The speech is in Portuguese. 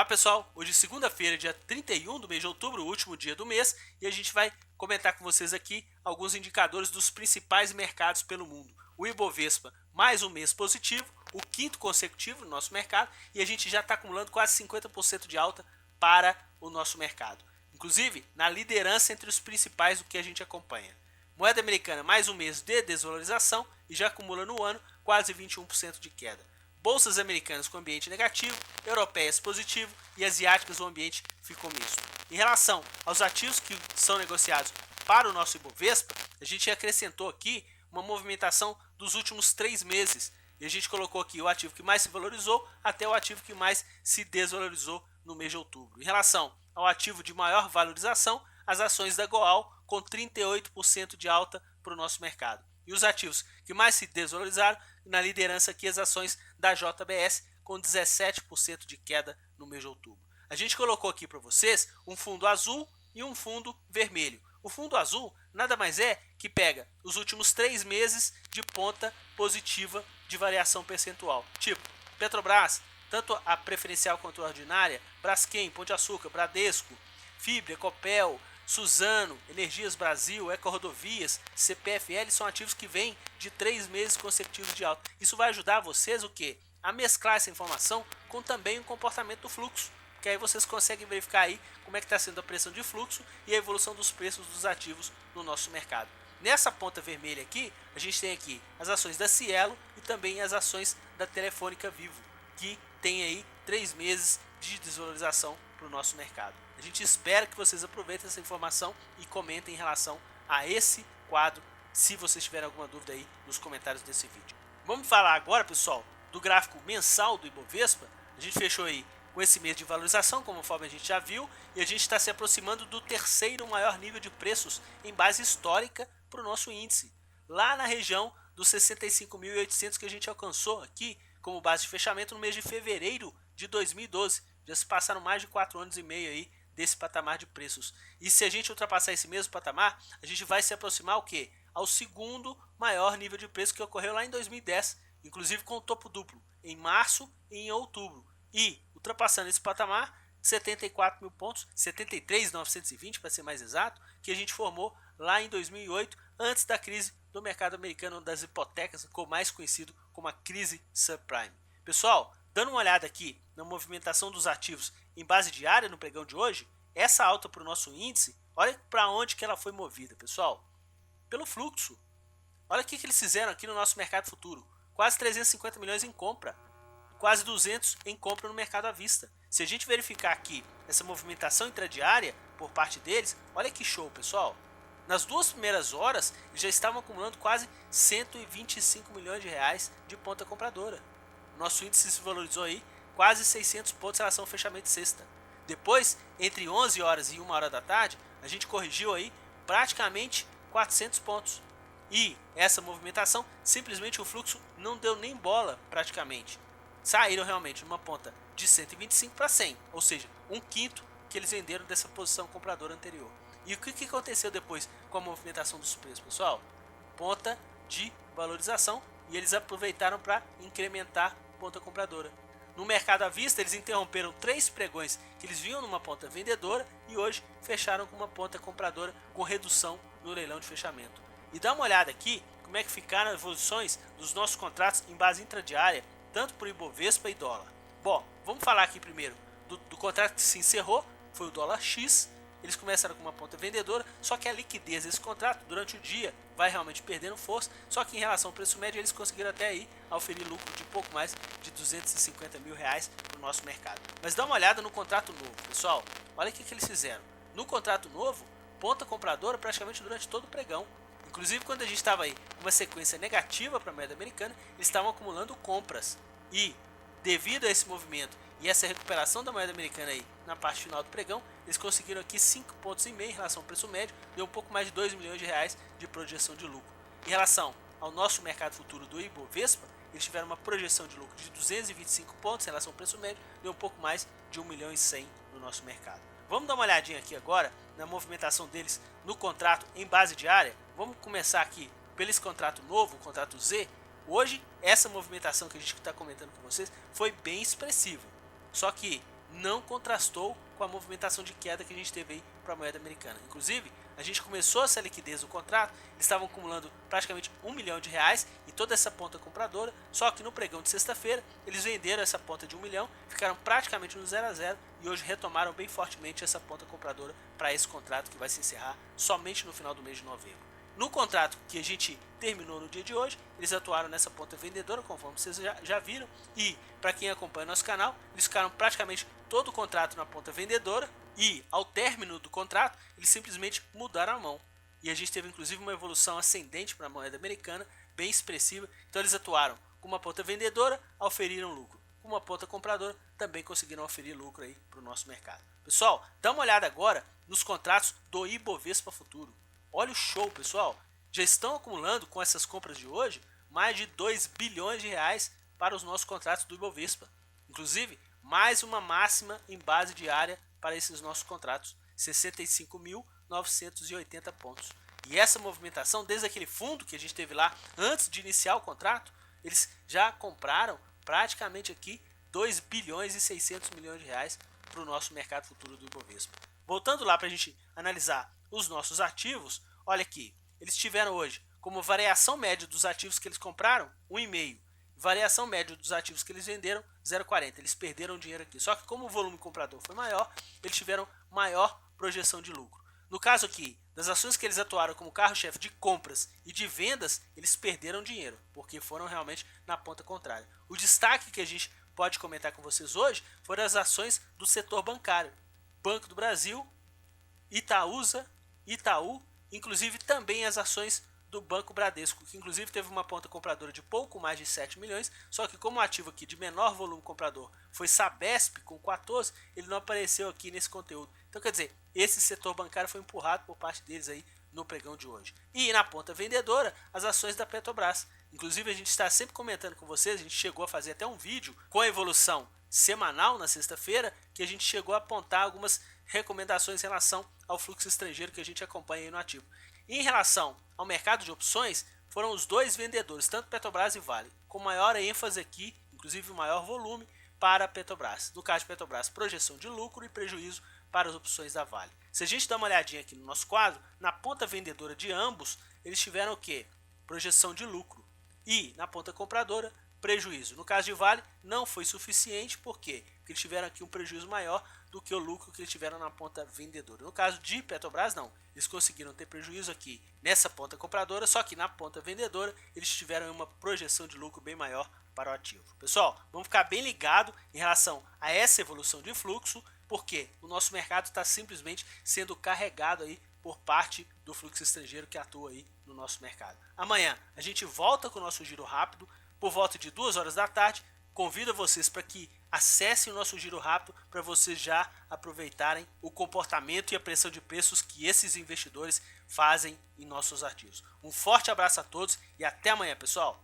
Pessoal, hoje é segunda-feira, dia 31 do mês de outubro, o último dia do mês, e a gente vai comentar com vocês aqui alguns indicadores dos principais mercados pelo mundo. O Ibovespa, mais um mês positivo, o quinto consecutivo no nosso mercado, e a gente já está acumulando quase 50% de alta para o nosso mercado. Inclusive, na liderança entre os principais do que a gente acompanha. Moeda americana, mais um mês de desvalorização e já acumula no ano quase 21% de queda. Bolsas americanas com ambiente negativo, europeias positivo e asiáticas o ambiente ficou misto. Em relação aos ativos que são negociados para o nosso Ibovespa, a gente acrescentou aqui uma movimentação dos últimos 3 meses. E a gente colocou aqui o ativo que mais se valorizou até o ativo que mais se desvalorizou no mês de outubro. Em relação ao ativo de maior valorização, as ações da Goal com 38% de alta para o nosso mercado. E os ativos que mais se desvalorizaram, na liderança aqui as ações da JBS com 17% de queda no mês de outubro. A gente colocou aqui para vocês um fundo azul e um fundo vermelho. O fundo azul nada mais é que pega os últimos 3 meses de ponta positiva de variação percentual. Tipo, Petrobras, tanto a preferencial quanto a ordinária, Braskem, Pão de Açúcar, Bradesco, Fibra, Copel, Suzano, Energias Brasil, Eco-Rodovias, CPFL são ativos que vêm de 3 meses consecutivos de alta. Isso vai ajudar vocês o quê? A mesclar essa informação com também o comportamento do fluxo. Que aí vocês conseguem verificar aí como é que está sendo a pressão de fluxo e a evolução dos preços dos ativos no nosso mercado. Nessa ponta vermelha aqui, a gente tem aqui as ações da Cielo e também as ações da Telefônica Vivo, que tem aí 3 meses de desvalorização para o nosso mercado. A gente espera que vocês aproveitem essa informação e comentem em relação a esse quadro, se vocês tiverem alguma dúvida aí nos comentários desse vídeo. Vamos falar agora, pessoal, do gráfico mensal do Ibovespa. A gente fechou aí com esse mês de valorização, conforme a gente já viu, e a gente está se aproximando do terceiro maior nível de preços em base histórica para o nosso índice, lá na região dos 65.800 que a gente alcançou aqui como base de fechamento no mês de fevereiro de 2012. Já se passaram mais de 4 anos e meio aí desse patamar de preços. E se a gente ultrapassar esse mesmo patamar, a gente vai se aproximar o quê? Ao segundo maior nível de preço que ocorreu lá em 2010, inclusive com o topo duplo, em março e em outubro. E ultrapassando esse patamar, 74 mil pontos, 73.920 para ser mais exato, que a gente formou lá em 2008, antes da crise do mercado americano das hipotecas, ficou mais conhecido como a crise subprime. Pessoal, dando uma olhada aqui na movimentação dos ativos em base diária no pregão de hoje, essa alta para o nosso índice, olha para onde que ela foi movida, pessoal. Pelo fluxo. Olha o que eles fizeram aqui no nosso mercado futuro. Quase 350 milhões em compra. Quase 200 em compra no mercado à vista. Se a gente verificar aqui essa movimentação intradiária por parte deles, olha que show, pessoal. Nas 2 primeiras horas, eles já estavam acumulando quase 125 milhões de reais de ponta compradora. Nosso índice se valorizou aí quase 600 pontos em relação ao fechamento de sexta. Depois, entre 11 horas e 1 hora da tarde, a gente corrigiu aí praticamente 400 pontos. E essa movimentação, simplesmente o fluxo não deu nem bola praticamente. Saíram realmente numa ponta de 125 para 100, ou seja, 1/5 que eles venderam dessa posição compradora anterior. E o que aconteceu depois com a movimentação dos preços, pessoal? Ponta de valorização e eles aproveitaram para incrementar ponta compradora. No mercado à vista, eles interromperam 3 pregões que eles vinham numa ponta vendedora e hoje fecharam com uma ponta compradora com redução no leilão de fechamento. E dá uma olhada aqui como é que ficaram as evoluções dos nossos contratos em base intradiária, tanto para o Ibovespa e dólar. Bom, vamos falar aqui primeiro do contrato que se encerrau, foi o dólar X. Eles começaram com uma ponta vendedora, só que a liquidez desse contrato durante o dia vai realmente perdendo força, só que em relação ao preço médio eles conseguiram até aí oferir lucro de pouco mais de 250 mil reais no nosso mercado. Mas dá uma olhada no contrato novo, pessoal, olha o que eles fizeram. No contrato novo, ponta compradora praticamente durante todo o pregão. Inclusive quando a gente estava aí com uma sequência negativa para a moeda americana, eles estavam acumulando compras. E devido a esse movimento e essa recuperação da moeda americana aí na parte final do pregão, eles conseguiram aqui 5,5 pontos em relação ao preço médio, deu um pouco mais de 2 milhões de reais de projeção de lucro. Em relação ao nosso mercado futuro do Ibovespa, eles tiveram uma projeção de lucro de 225 pontos em relação ao preço médio, deu um pouco mais de 1 milhão e 100 no nosso mercado. Vamos dar uma olhadinha aqui agora na movimentação deles no contrato em base diária. Vamos começar aqui pelo esse contrato novo, o contrato Z. Hoje, essa movimentação que a gente está comentando com vocês foi bem expressiva. Só que não contrastou com a movimentação de queda que a gente teve aí para a moeda americana. Inclusive, a gente começou essa liquidez do contrato, eles estavam acumulando praticamente R$1 milhão e toda essa ponta compradora, só que no pregão de sexta-feira eles venderam essa ponta de 1 milhão, ficaram praticamente no 0 a 0 e hoje retomaram bem fortemente essa ponta compradora para esse contrato que vai se encerrar somente no final do mês de novembro. No contrato que a gente terminou no dia de hoje, eles atuaram nessa ponta vendedora, conforme vocês já viram, e para quem acompanha nosso canal, eles ficaram praticamente todo o contrato na ponta vendedora, e ao término do contrato, eles simplesmente mudaram a mão. E a gente teve inclusive uma evolução ascendente para a moeda americana, bem expressiva. Então eles atuaram com uma ponta vendedora, auferiram lucro. Com uma ponta compradora, também conseguiram oferir lucro aí para o nosso mercado. Pessoal, dá uma olhada agora nos contratos do Ibovespa Futuro. Olha o show, pessoal. Já estão acumulando com essas compras de hoje mais de 2 bilhões de reais para os nossos contratos do Ibovespa. Inclusive, mais uma máxima em base diária para esses nossos contratos, 65.980 pontos. E essa movimentação, desde aquele fundo que a gente teve lá antes de iniciar o contrato, eles já compraram praticamente aqui 2 bilhões e 600 milhões de reais para o nosso mercado futuro do Ibovespa. Voltando lá para a gente analisar os nossos ativos, olha aqui, eles tiveram hoje como variação média dos ativos que eles compraram, 1,5. Variação média dos ativos que eles venderam, 0,40. Eles perderam dinheiro aqui. Só que como o volume comprador foi maior, eles tiveram maior projeção de lucro. No caso aqui, das ações que eles atuaram como carro-chefe de compras e de vendas, eles perderam dinheiro, porque foram realmente na ponta contrária. O destaque que a gente pode comentar com vocês hoje foram as ações do setor bancário. Banco do Brasil, Itaúsa, Itaú, inclusive também as ações do Banco Bradesco, que inclusive teve uma ponta compradora de pouco mais de 7 milhões, só que como o ativo aqui de menor volume comprador foi Sabesp com 14, ele não apareceu aqui nesse conteúdo. Então quer dizer, esse setor bancário foi empurrado por parte deles aí no pregão de hoje. E na ponta vendedora, as ações da Petrobras. Inclusive a gente está sempre comentando com vocês, a gente chegou a fazer até um vídeo com a evolução semanal na sexta-feira, que a gente chegou a apontar algumas recomendações em relação ao fluxo estrangeiro que a gente acompanha aí no ativo. Em relação ao mercado de opções, foram os dois vendedores, tanto Petrobras e Vale, com maior ênfase aqui, inclusive maior volume para a Petrobras. No caso de Petrobras, projeção de lucro e prejuízo para as opções da Vale. Se a gente dá uma olhadinha aqui no nosso quadro, na ponta vendedora de ambos, eles tiveram o quê? Projeção de lucro. E na ponta compradora, prejuízo. No caso de Vale, não foi suficiente, por quê? Porque eles tiveram aqui um prejuízo maior do que o lucro que eles tiveram na ponta vendedora. No caso de Petrobras, não. Eles conseguiram ter prejuízo aqui nessa ponta compradora, só que na ponta vendedora eles tiveram uma projeção de lucro bem maior para o ativo. Pessoal, vamos ficar bem ligado em relação a essa evolução de fluxo, porque o nosso mercado está simplesmente sendo carregado aí por parte do fluxo estrangeiro que atua aí no nosso mercado. Amanhã a gente volta com o nosso giro rápido por volta de 2 horas da tarde. Convido vocês para que acessem o nosso giro rápido para vocês já aproveitarem o comportamento e a pressão de preços que esses investidores fazem em nossos ativos. Um forte abraço a todos e até amanhã, pessoal!